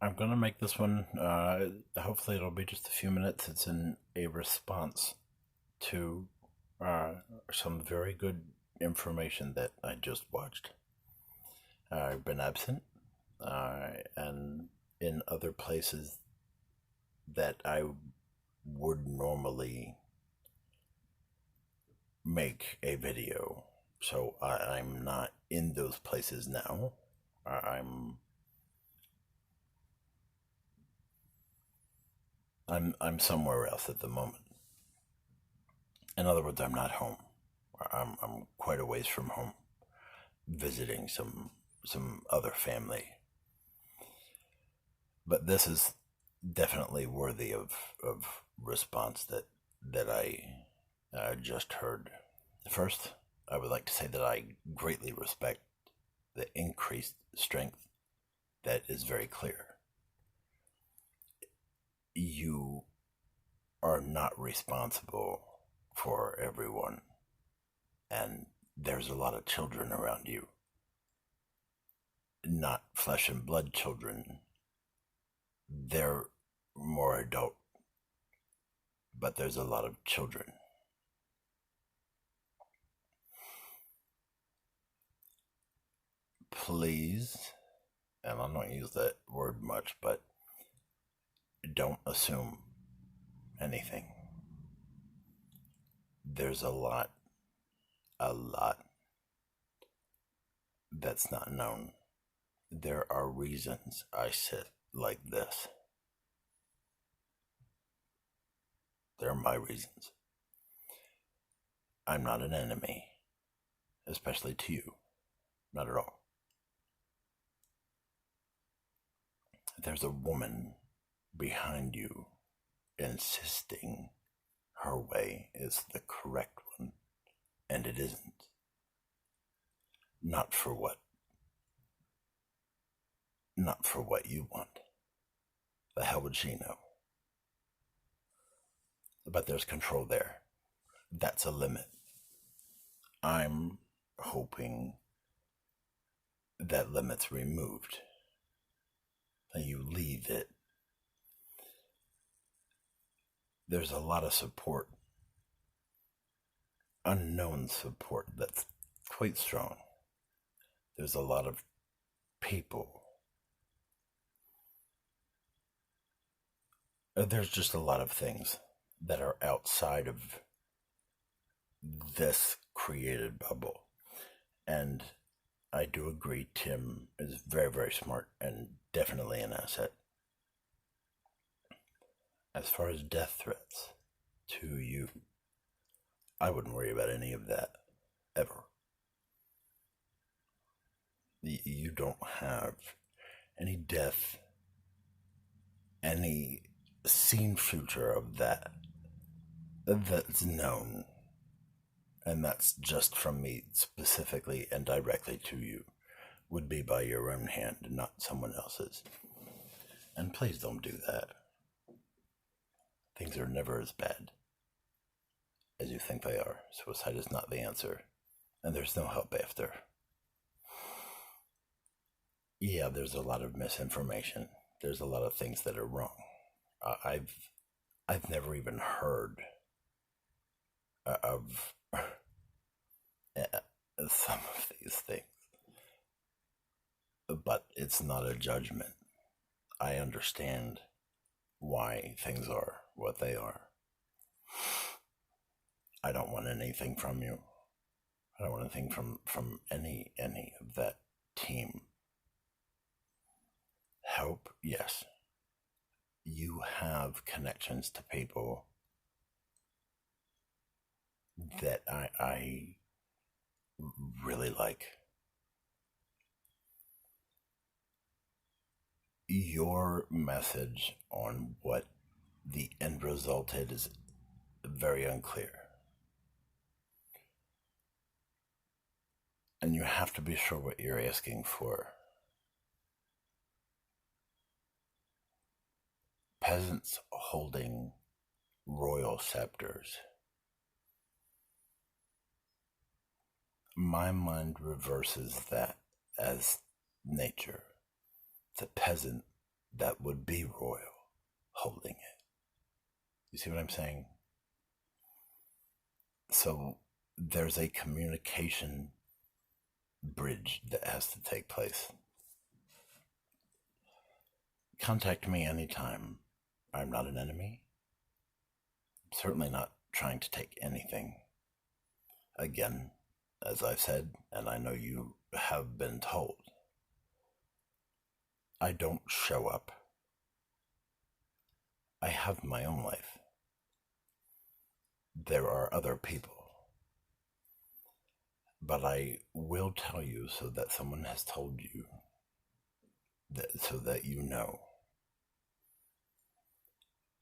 I'm gonna make this one, hopefully it'll be just a few minutes. It's in a response to some very good information that I just watched. I've been absent, and in other places that I would normally make a video. So I'm not in those places now. I'm I'm somewhere else at the moment. In other words, I'm not home. I'm quite a ways from home, visiting some other family. But this is definitely worthy of response that I just heard. First, I would like to say that I greatly respect the increased strength that is very clear. You are not responsible for everyone, and there's a lot of children around you. Not flesh and blood children. They're more adult, but there's a lot of children. Please, and I don't use that word much, but don't assume anything. There's a lot that's not known. There are reasons I sit like this. They're my reasons. I'm not an enemy, especially to you. Not at all. There's a woman behind you insisting her way is the correct one, and it isn't. Not for what you want. The hell would she know? But there's control there. That's a limit. I'm hoping that limit's removed. That you leave it. There's a lot of support, unknown support that's quite strong. There's a lot of people. There's just a lot of things that are outside of this created bubble. And I do agree Tim is very, very smart and definitely an asset. As far as death threats to you, I wouldn't worry about any of that, ever. You don't have any death, any seen future of that's known. And that's just from me specifically and directly to you. Would be by your own hand, not someone else's. And please don't do that. Things are never as bad as you think they are. Suicide is not the answer, and there's no help after. Yeah, there's a lot of misinformation. There's a lot of things that are wrong. I've never even heard of some of these things, but it's not a judgment. I understand why things are what they are. I don't want anything from you. I don't want anything from any of that team. Help, yes. You have connections to people that I really like. Your message on what the end result is very unclear. And you have to be sure what you're asking for. Peasants holding royal scepters. My mind reverses that as nature. It's a peasant that would be royal holding it. You see what I'm saying? So there's a communication bridge that has to take place. Contact me anytime. I'm not an enemy. Certainly not trying to take anything. Again, as I've said, and I know you have been told, I don't show up. I have my own life. There are other people. But I will tell you so that someone has told you, so that you know.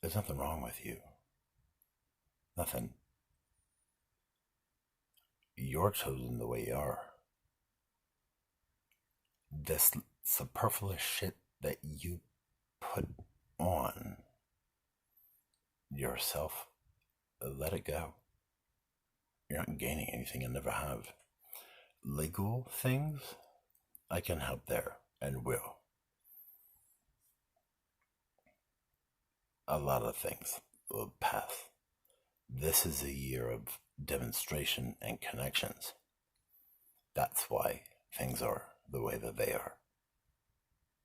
There's nothing wrong with you. Nothing. You're chosen the way you are. This superfluous shit that you put on yourself, let it go. You're not gaining anything and never have. Legal things, I can help there and will. A lot of things will pass. This is a year of demonstration and connections. That's why things are the way that they are.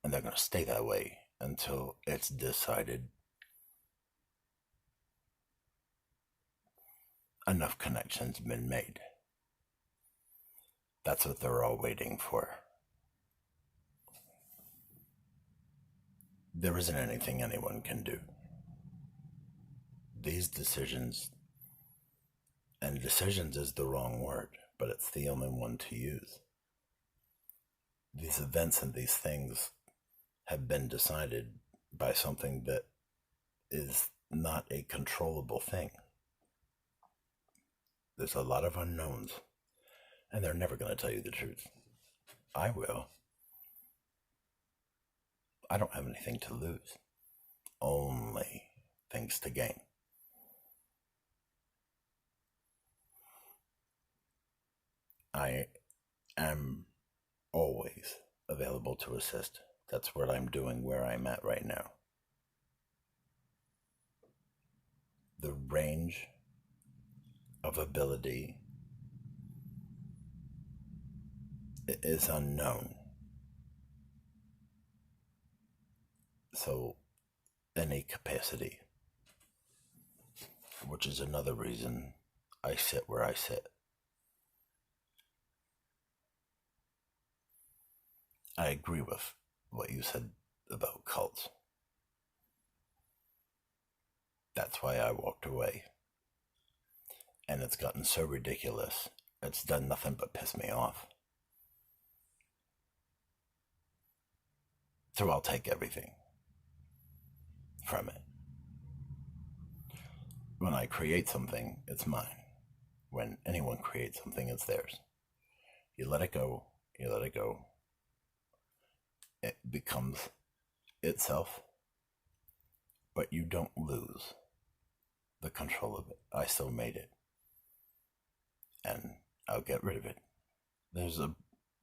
And they're going to stay that way until it's decided enough connections been made. That's what they're all waiting for. There isn't anything anyone can do. These decisions, and decisions is the wrong word, but it's the only one to use. These events and these things have been decided by something that is not a controllable thing. There's a lot of unknowns, and they're never going to tell you the truth. I will. I don't have anything to lose, only things to gain. I am always available to assist. That's what I'm doing where I'm at right now. The range of ability is unknown. So, any capacity, which is another reason I sit where I sit. I agree with what you said about cults. That's why I walked away. And it's gotten so ridiculous, it's done nothing but piss me off. So I'll take everything from it. When I create something, it's mine. When anyone creates something, it's theirs. You let it go, you let it go. It becomes itself, but you don't lose the control of it. I still made it, and I'll get rid of it. There's a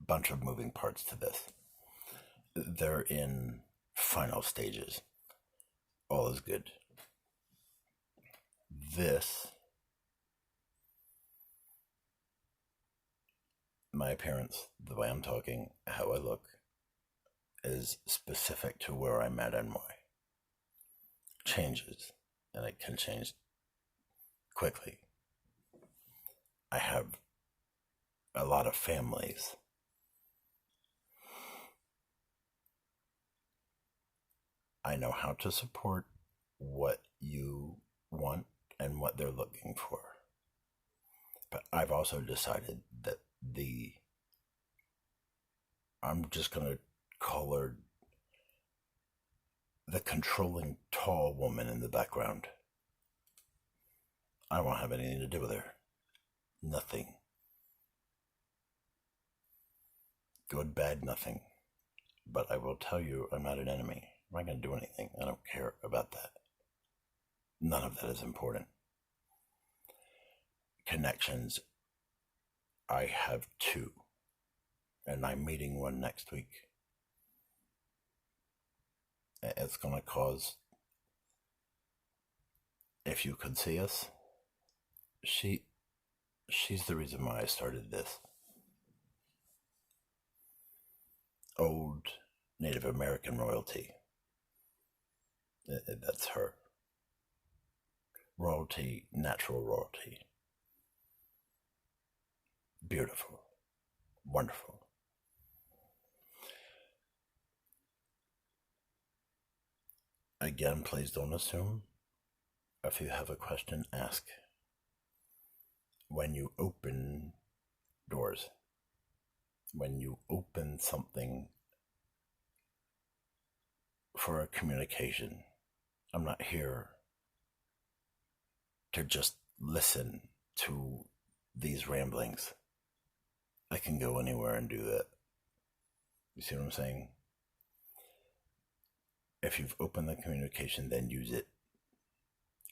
bunch of moving parts to this. They're in final stages. All is good. This, my appearance, the way I'm talking, how I look, is specific to where I'm at and why. Changes, and it can change quickly. I have a lot of families. I know how to support what you want and what they're looking for. But I've also decided that I'm just going to call her the controlling tall woman in the background. I won't have anything to do with her. Nothing. Good, bad, nothing. But I will tell you, I'm not an enemy. I'm not going to do anything. I don't care about that. None of that is important. Connections. I have 2. And I'm meeting one next week. It's going to cause, if you could see us, she's the reason why I started this. Old Native American royalty. That's her. Royalty, natural royalty. Beautiful. Wonderful. Again, please don't assume. If you have a question, ask. When you open doors, when you open something for a communication, I'm not here to just listen to these ramblings. I can go anywhere and do that. You see what I'm saying? If you've opened the communication, then use it.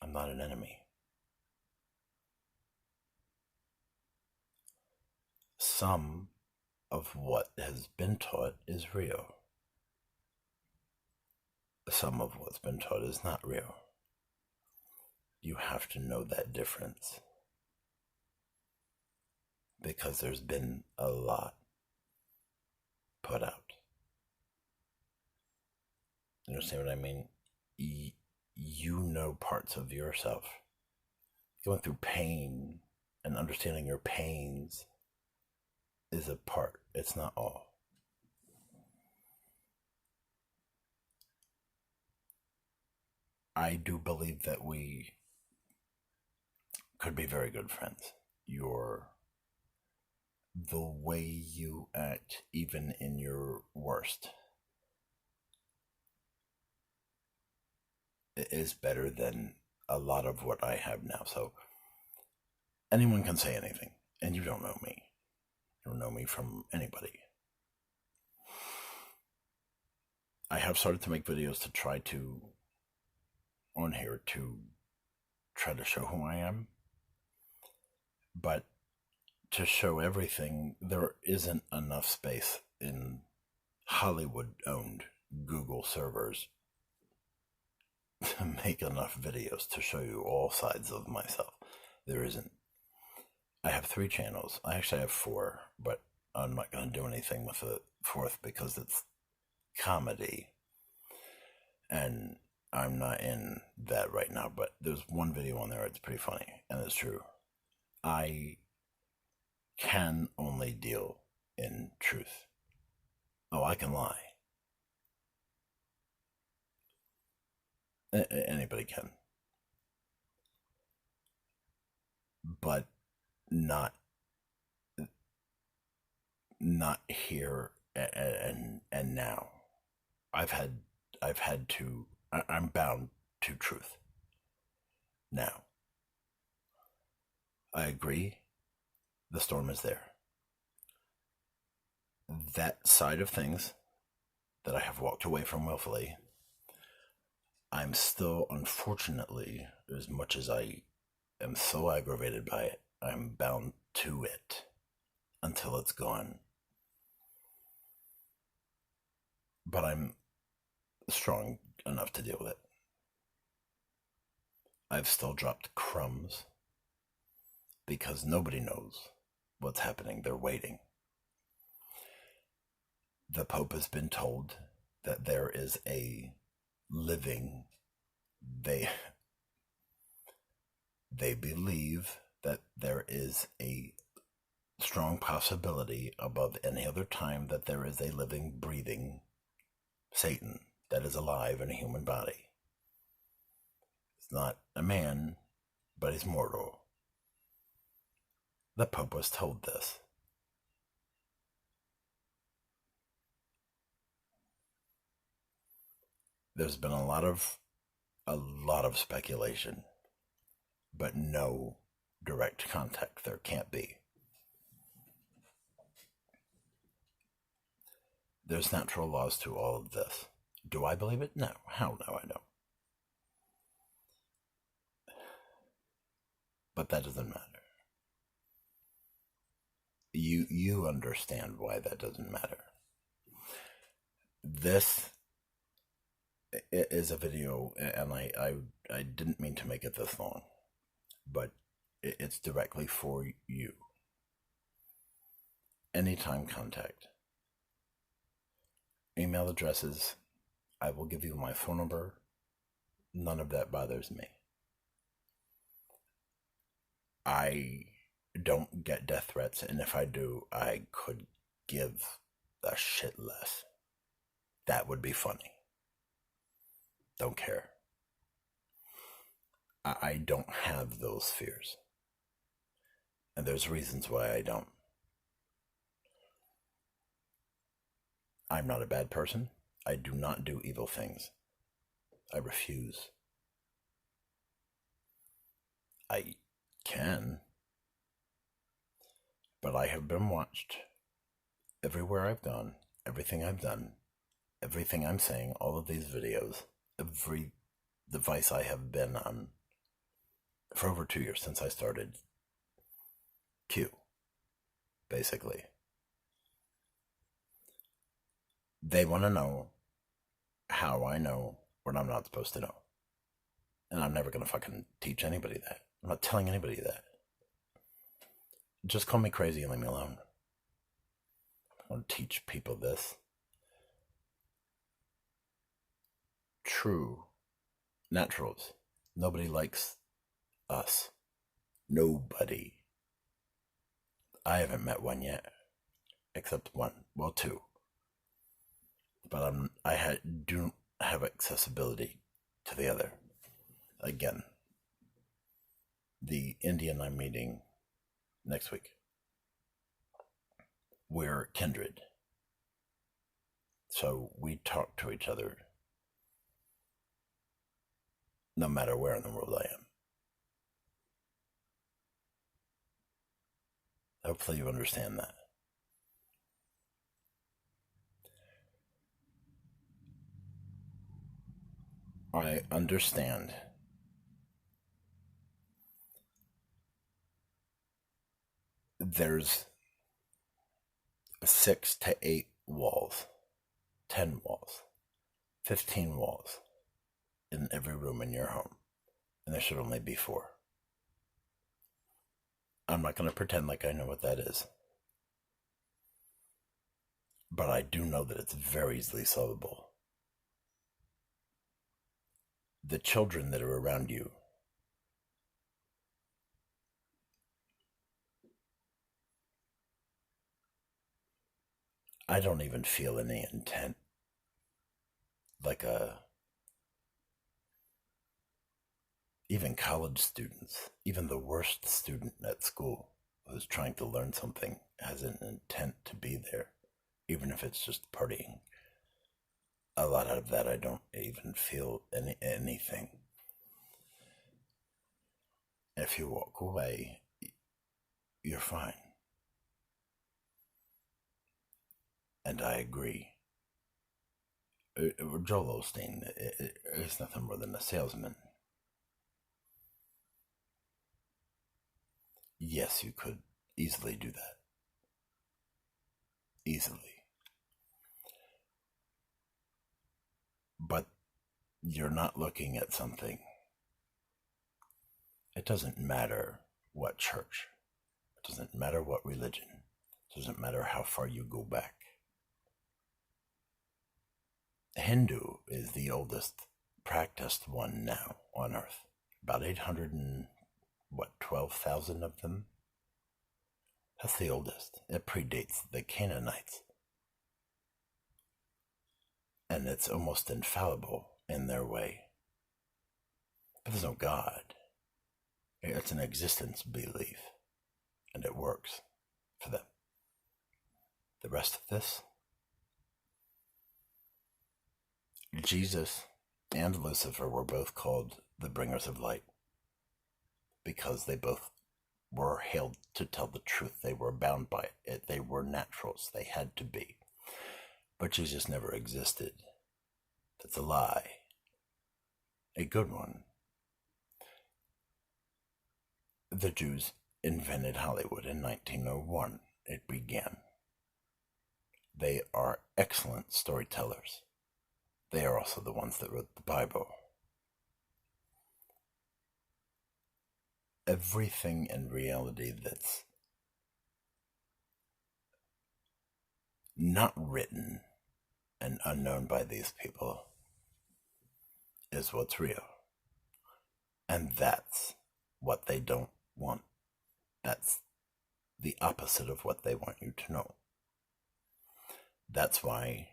I'm not an enemy. Some of what has been taught is real. Some of what's been taught is not real. You have to know that difference. Because there's been a lot put out. You understand what I mean? You know parts of yourself. Going through pain and understanding your pains is a part. It's not all. I do believe that we could be very good friends. The way you act, even in your worst, is better than a lot of what I have now. So anyone can say anything, and you don't know me. You don't know me from anybody. I have started to make videos to try to, on here, to try to show who I am. But to show everything, there isn't enough space in Hollywood-owned Google servers to make enough videos to show you all sides of myself. There isn't. I have 3 channels. I actually have 4, but I'm not going to do anything with the 4th because it's comedy. And I'm not in that right now, but there's one video on there, it's pretty funny, and it's true. I can only deal in truth. Oh, I can lie. Anybody can. But not here and now. I'm bound to truth. Now, I agree, the storm is there. That side of things that I have walked away from willfully, I'm still, unfortunately, as much as I am so aggravated by it, I'm bound to it until it's gone. But I'm strong enough to deal with it. I've still dropped crumbs because nobody knows what's happening. They're waiting. The Pope has been told that there is a living, they believe that there is a strong possibility above any other time that there is a living, breathing Satan that is alive in a human body. It's not a man, but he's mortal. The Pope was told this. There's been a lot of speculation, but no direct contact. There can't be. There's natural laws to all of this. Do I believe it? No. Hell no, I don't. But that doesn't matter. You understand why that doesn't matter. This it is a video, and I didn't mean to make it this long, but it's directly for you. Anytime contact. Email addresses. I will give you my phone number. None of that bothers me. I don't get death threats, and if I do, I could give a shit less. That would be funny. Don't care. I don't have those fears. And there's reasons why I don't. I'm not a bad person. I do not do evil things. I refuse. I can, but I have been watched everywhere I've gone, everything I've done, everything I'm saying, all of these videos, every device I have been on for over 2 years since I started Q, basically. They want to know how I know what I'm not supposed to know. And I'm never going to fucking teach anybody that. I'm not telling anybody that. Just call me crazy and leave me alone. I don't teach people this. True naturals. Nobody likes us. Nobody. I haven't met one yet. Except one. Well, two. But I do have accessibility to the other. Again, the Indian I'm meeting next week, we're kindred. So we talk to each other no matter where in the world I am. Hopefully you understand that. I understand there's 6 to 8 walls, 10 walls, 15 walls in every room in your home, and there should only be 4. I'm not going to pretend like I know what that is, but I do know that it's very easily solvable. The children that are around you, I don't even feel any intent, like even college students, even the worst student at school who's trying to learn something has an intent to be there, even if it's just partying. A lot of that I don't even feel anything. If you walk away, you're fine. And I agree. Joel Osteen is nothing more than a salesman. Yes, you could easily do that. Easily. But you're not looking at something. It doesn't matter what church. It doesn't matter what religion. It doesn't matter how far you go back. Hindu is the oldest practiced one now on earth. About 12,000 of them. That's the oldest. It predates the Canaanites. And it's almost infallible in their way. But there's no God. It's an existence belief. And it works for them. The rest of this, Jesus and Lucifer were both called the bringers of light because they both were hailed to tell the truth. They were bound by it. They were naturals. They had to be. But Jesus never existed. That's a lie. A good one. The Jews invented Hollywood in 1901. It began. They are excellent storytellers. they are also the ones that wrote the Bible. Everything in reality that's not written and unknown by these people is what's real. And that's what they don't want. That's the opposite of what they want you to know. That's why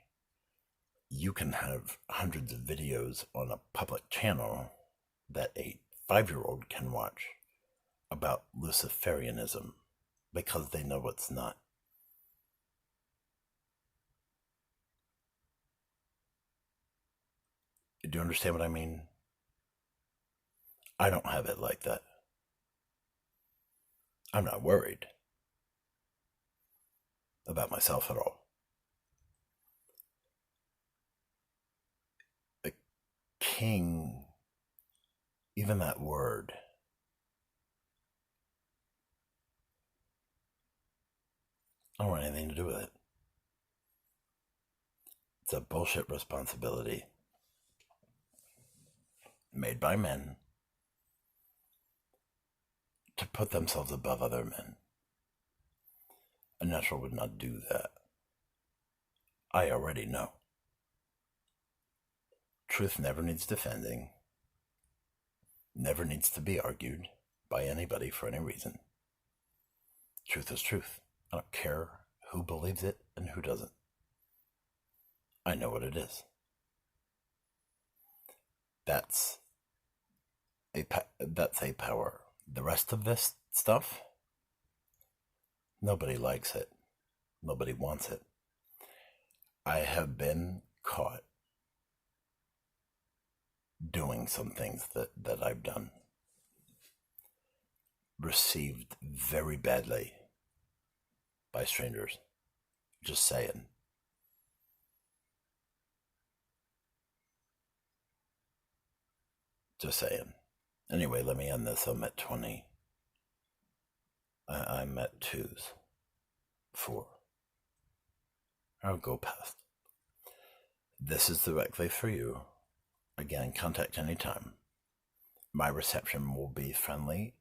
you can have hundreds of videos on a public channel that a 5-year-old can watch about Luciferianism because they know it's not. Do you understand what I mean? I don't have it like that. I'm not worried about myself at all. A king, even that word, I don't want anything to do with it. It's a bullshit responsibility made by men to put themselves above other men. A natural would not do that. I already know. Truth never needs defending, never needs to be argued by anybody for any reason. Truth is truth. I don't care who believes it and who doesn't. I know what it is. That's a power. The rest of this stuff, nobody likes it. Nobody wants it. I have been caught doing some things that I've done. Received very badly by strangers. Just saying. Just saying. Anyway, let me end this. I'm at 20. I'm at 2s. 4. I'll go past. This is directly for you. Again, contact anytime. My reception will be friendly.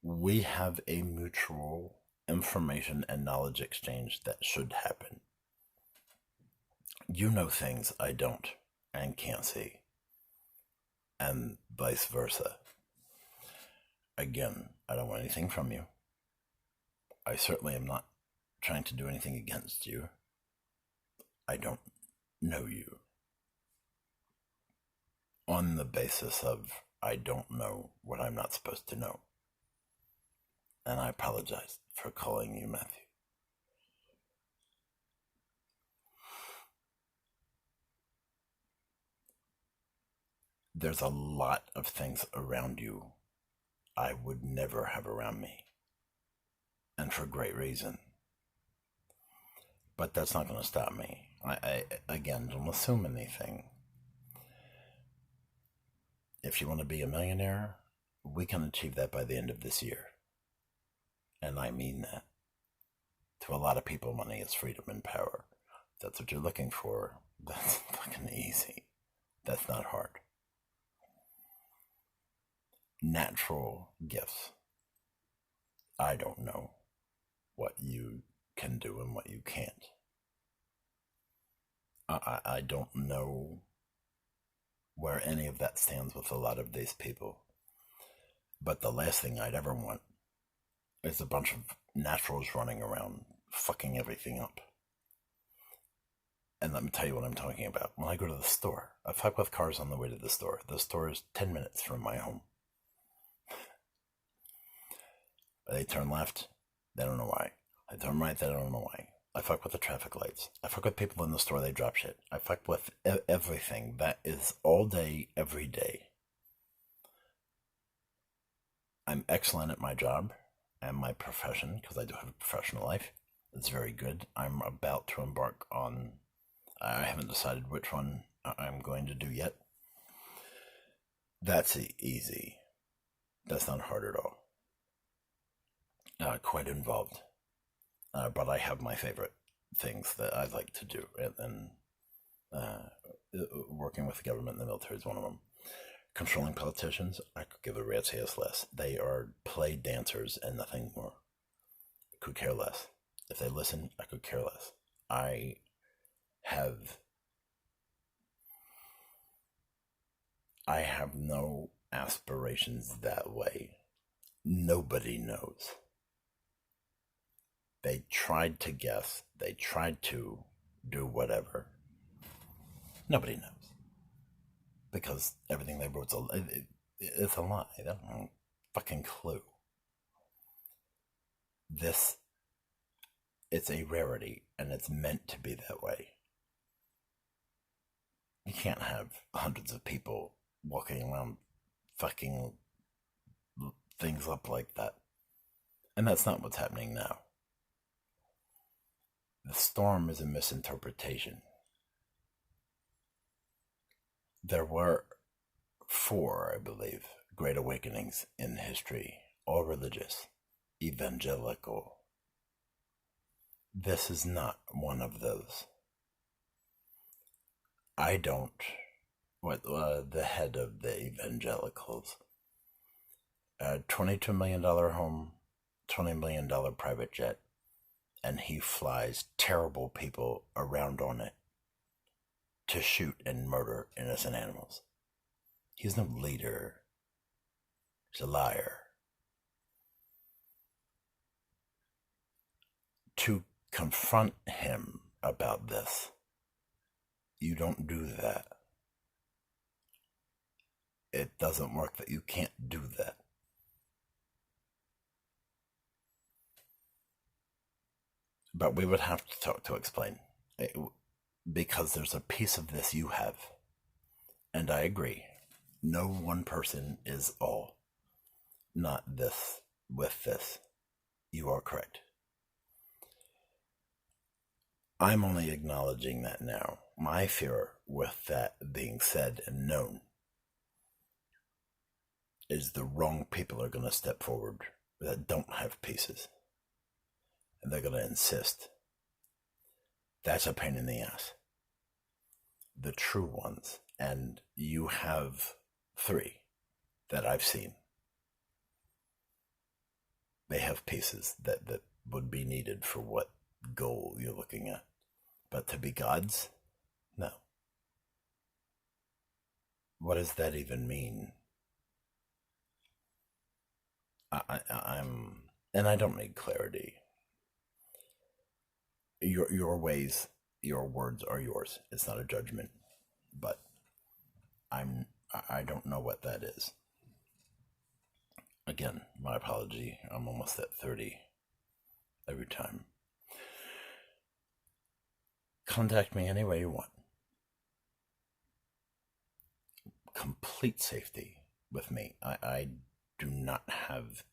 We have a mutual information and knowledge exchange that should happen. You know things I don't and can't see, and vice versa. Again, I don't want anything from you. I certainly am not trying to do anything against you. I don't know you. On the basis of I don't know what I'm not supposed to know. And I apologize for calling you Matthew. There's a lot of things around you I would never have around me. And for great reason. But that's not going to stop me. I again, don't assume anything. If you want to be a millionaire, we can achieve that by the end of this year. And I mean that. To a lot of people, money is freedom and power. If that's what you're looking for, that's fucking easy. That's not hard. Natural gifts. I don't know what you can do and what you can't. I don't know where any of that stands with a lot of these people. But the last thing I'd ever want is a bunch of naturals running around fucking everything up. And let me tell you what I'm talking about. When I go to the store, I fuck with cars on the way to the store. The store is 10 minutes from my home. They turn left, they don't know why. They turn right, they don't know why. I fuck with the traffic lights. I fuck with people in the store, they drop shit. I fuck with everything. That is all day, every day. I'm excellent at my job and my profession, because I do have a professional life. It's very good. I'm about to embark on, I haven't decided which one I'm going to do yet. That's easy. That's not hard at all. Quite involved. But I have my favorite. things that I like to do, and working with the government and the military is one of them. Controlling politicians, I could give a rat's ass less. They are play dancers and nothing more. I could care less. If they listen, I could care less. I have no aspirations that way. Nobody knows. They tried to guess. They tried to do whatever. Nobody knows. Because everything they wrote it's a lie. They don't have a fucking clue. It's a rarity, and it's meant to be that way. You can't have hundreds of people walking around fucking things up like that. And that's not what's happening now. The storm is a misinterpretation. There were 4, I believe, great awakenings in history, all religious, evangelical. This is not one of those. I don't. The head of the evangelicals, $22 million home, $20 million private jet, and he flies terrible people around on it to shoot and murder innocent animals. He's no leader. He's a liar. To confront him about this, you don't do that. It doesn't work. That you can't do that. But we would have to talk to explain. Because there's a piece of this you have. And I agree. No one person is all. Not this with this. You are correct. I'm only acknowledging that now. My fear with that being said and known is the wrong people are going to step forward that don't have pieces. And they're going to insist. That's a pain in the ass. The true ones, and you have 3 that I've seen. They have pieces that would be needed for what goal you're looking at. But to be gods? No. What does that even mean? I'm, and I don't need clarity. Your ways, your words are yours. It's not a judgment, but I don't know what that is. Again, my apology. I'm almost at 30 every time. Contact me any way you want. Complete safety with me. I do not have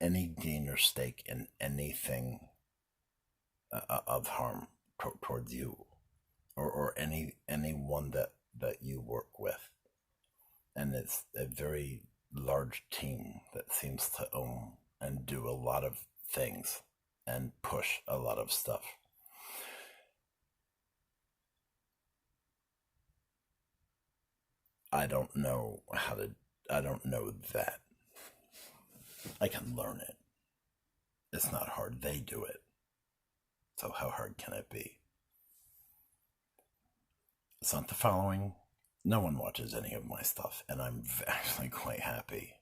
any gain or stake in anything of harm towards you or anyone that you work with. And it's a very large team that seems to own and do a lot of things and push a lot of stuff. I don't know that. I can learn it. It's not hard. They do it. So how hard can it be? It's not the following. No one watches any of my stuff, and I'm actually quite happy.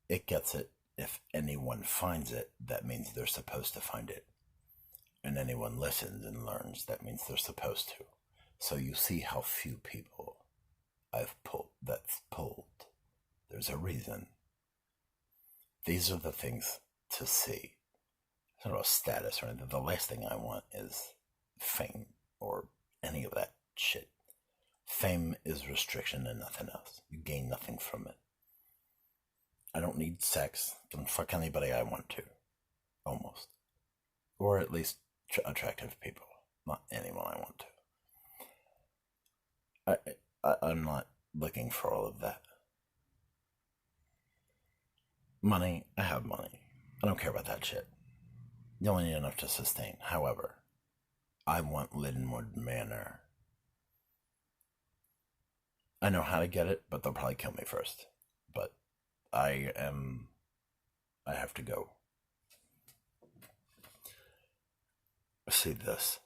It gets it. If anyone finds it, that means they're supposed to find it. And anyone listens and learns, that means they're supposed to. So you see how few people that's pulled. There's a reason. These are the things to see. It's not a status or anything. The last thing I want is fame or any of that shit. Fame is restriction and nothing else. You gain nothing from it. I don't need sex. I can fuck anybody I want to. Almost. Or at least attractive people. Not anyone I want to. I'm not looking for all of that. Money, I have money. I don't care about that shit. You only need enough to sustain. However, I want Linwood Manor. I know how to get it, but they'll probably kill me first. But I am. I have to go. See this.